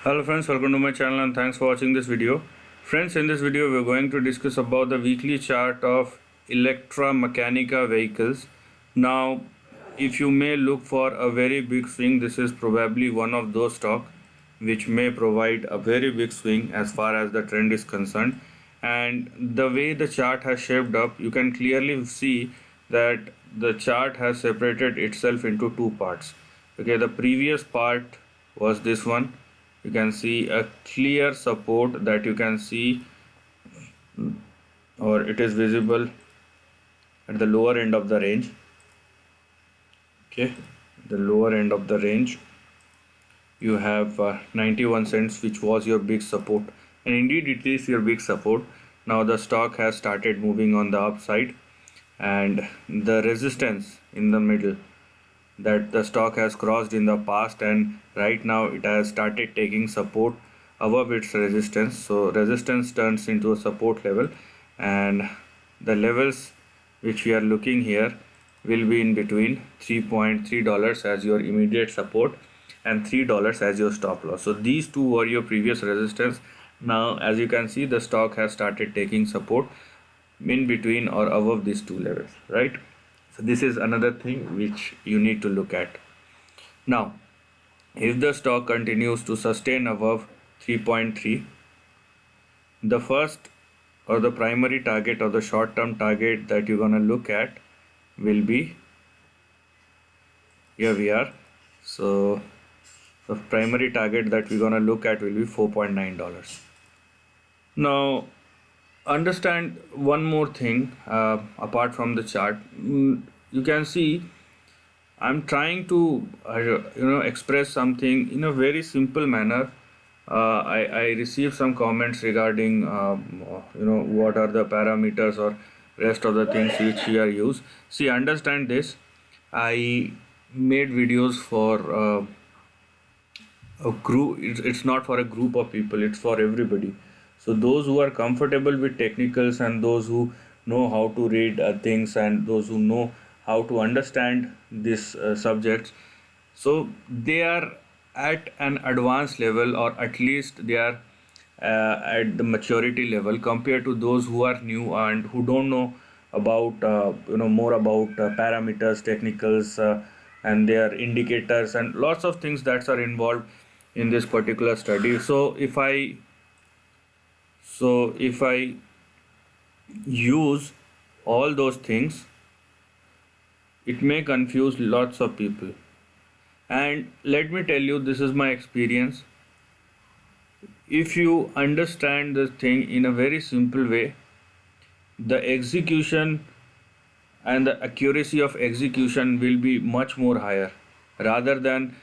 Hello friends, welcome to my channel and thanks for watching this video. Friends, in this video we're going to discuss about the weekly chart of Electrameccanica Vehicles. Now, if you may look for a very big swing, this is probably one of those stocks which may provide a very big swing as far as the trend is concerned. And the way the chart has shaped up, you can clearly see that the chart has separated itself into two parts. Okay, the previous part was this one. You can see a clear support that you can see, or it is visible at the lower end of the range. Okay, the lower end of the range you have 91 cents, which was your big support, and indeed it is your big support. Now the stock has started moving on the upside, and the resistance in the middle that the stock has crossed in the past, and right now it has started taking support above its resistance. So resistance turns into a support level, and the levels which we are looking here will be in between $3.3 as your immediate support and $3 as your stop loss. So these two were your previous resistance. Now as you can see, the stock has started taking support in between or above these two levels, right? So this is another thing which you need to look at. Now, if the stock continues to sustain above 3.3, the first or the primary target or the short term target that you're going to look at will be, here we are. So the primary target that we're going to look at will be $4.9. Now understand one more thing apart from the chart. You can see I'm trying to express something in a very simple manner. I received some comments regarding what are the parameters or rest of the things which we are used. See, understand this. I made videos for a group. It's not for a group of people, it's for everybody. So those who are comfortable with technicals, and those who know how to read things, and those who know how to understand this subjects, so they are at an advanced level, or at least they are at the maturity level, compared to those who are new and who don't know about more about parameters, technicals, and their indicators and lots of things that are involved in this particular study. So if I use all those things, it may confuse lots of people. And let me tell you, this is my experience. If you understand this thing in a very simple way, the execution and the accuracy of execution will be much more higher, rather than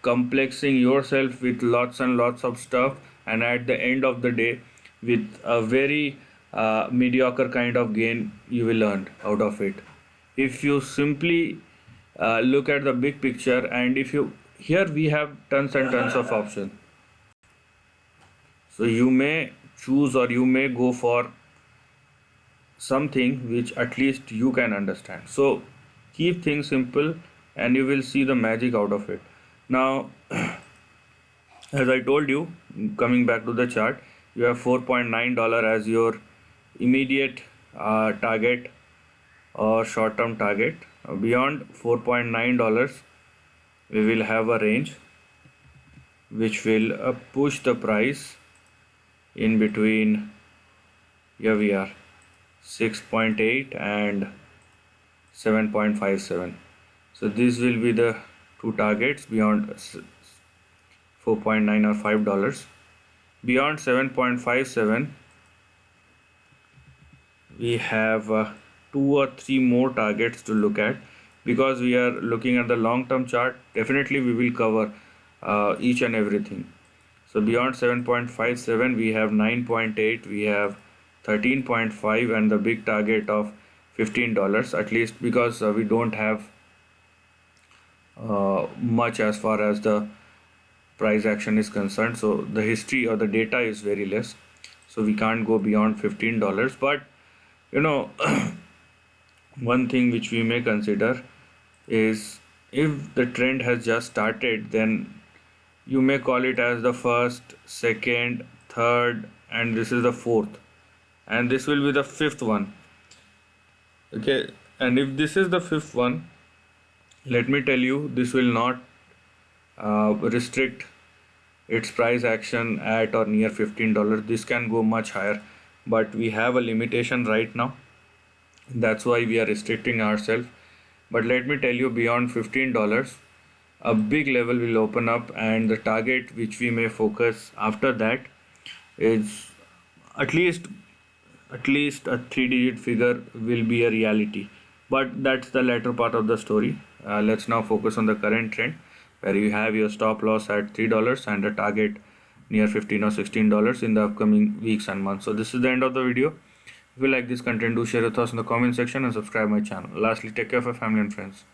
complexing yourself with lots and lots of stuff, and at the end of the day with a very mediocre kind of gain you will earn out of it. If you simply look at the big picture, and if you, here we have tons and tons of options, so you may choose or you may go for something which at least you can understand. So keep things simple and you will see the magic out of it. Now as I told you, coming back to the chart, you have $4.9 as your immediate target or short term target. Beyond $4.9 we will have a range which will push the price in between, here we are, 6.8 and 7.57. so these will be the two targets beyond 4.9 or $5. Beyond 7.57 we have 2 or 3 more targets to look at, because we are looking at the long term chart. Definitely we will cover each and everything. So beyond 7.57 we have 9.8, we have 13.5, and the big target of $15, at least because we don't have much as far as the price action is concerned. So the history or the data is very less, so we can't go beyond $15. But one thing which we may consider is, if the trend has just started, then you may call it as the first, second, third, and this is the fourth, and this will be the fifth one. Okay, and if this is the fifth one, let me tell you, this will not restrict its price action at or near $15. This can go much higher, but we have a limitation right now. That's why we are restricting ourselves. But let me tell you, beyond $15, a big level will open up, and the target which we may focus after that is at least a 3-digit figure will be a reality. But that's the latter part of the story. Let's now focus on the current trend, where you have your stop loss at $3 and a target near $15 or $16 in the upcoming weeks and months. So this is the end of the video. If you like this content, do share your thoughts in the comment section and subscribe my channel. Lastly, take care of your family and friends.